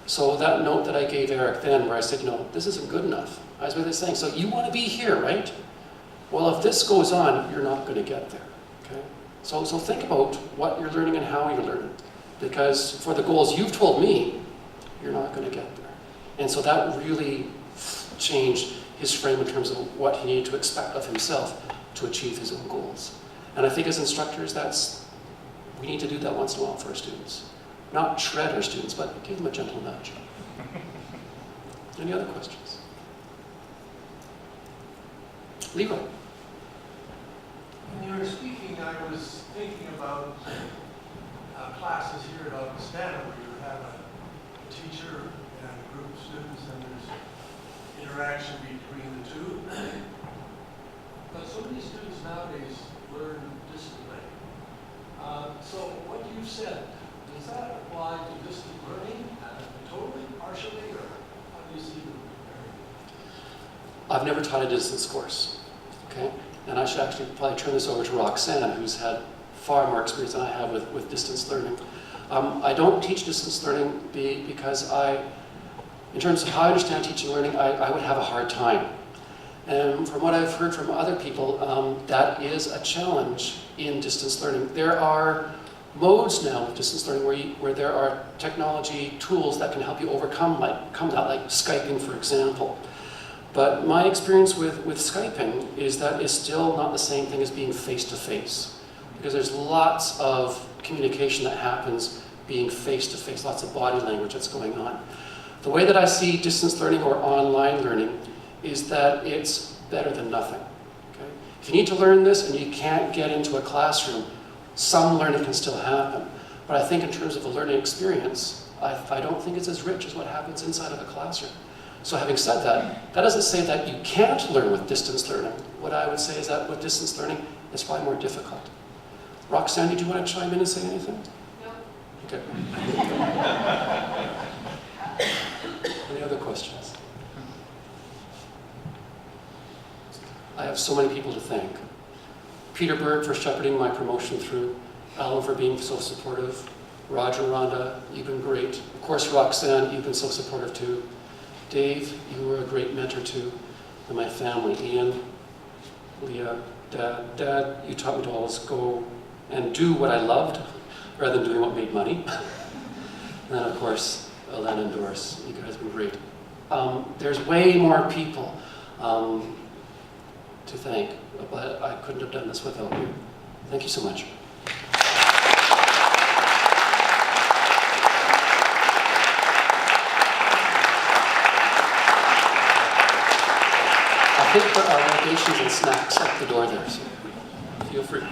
Speaker 2: So that note that I gave Eric then, where I said, no, this isn't good enough. I was really saying, so you want to be here, right? Well, if this goes on, you're not going to get there. Okay? So think about what you're learning and how you're learning. Because for the goals you've told me, you're not going to get there. And so that really changed his frame in terms of what he needed to expect of himself to achieve his own goals. And I think as instructors, we need to do that once in a while for our students. Not shred our students, but give them a gentle nudge. Any other questions? Leroy.
Speaker 11: When you were speaking, I was thinking about classes here at Augustana where you have a teacher and a group of students and there's interaction between the two. But so many students nowadays learn discipline. So what you said, does that apply to distant learning totally, partially, or how do you see them comparing?
Speaker 2: I've never taught a distance course, okay? And I should actually probably turn this over to Roxanne, who's had far more experience than I have with distance learning. I don't teach distance learning because in terms of how I understand teaching and learning, I would have a hard time. And from what I've heard from other people, that is a challenge in distance learning. There are modes now of distance learning where there are technology tools that can help you overcome that, like Skyping, for example. But my experience with Skyping is that it's still not the same thing as being face-to-face. Because there's lots of communication that happens being face-to-face, lots of body language that's going on. The way that I see distance learning or online learning is that it's better than nothing. Okay? If you need to learn this and you can't get into a classroom, some learning can still happen. But I think in terms of a learning experience, I don't think it's as rich as what happens inside of a classroom. So having said that, that doesn't say that you can't learn with distance learning. What I would say is that with distance learning, it's probably more difficult. Roxanne, did you want to chime in and say anything?
Speaker 8: No.
Speaker 2: Okay. Any other questions? I have so many people to thank. Peter Bird for shepherding my promotion through, Alan for being so supportive, Roger, Rhonda, you've been great. Of course, Roxanne, you've been so supportive too. Dave, you were a great mentor too, and my family, Ian, Leah, Dad, you taught me to always go and do what I loved rather than doing what made money. And then of course, Elena and Doris, you guys have been great. There's way more people to thank, but I couldn't have done this without you. Thank you so much. I think there are libations and snacks at the door there, so feel free.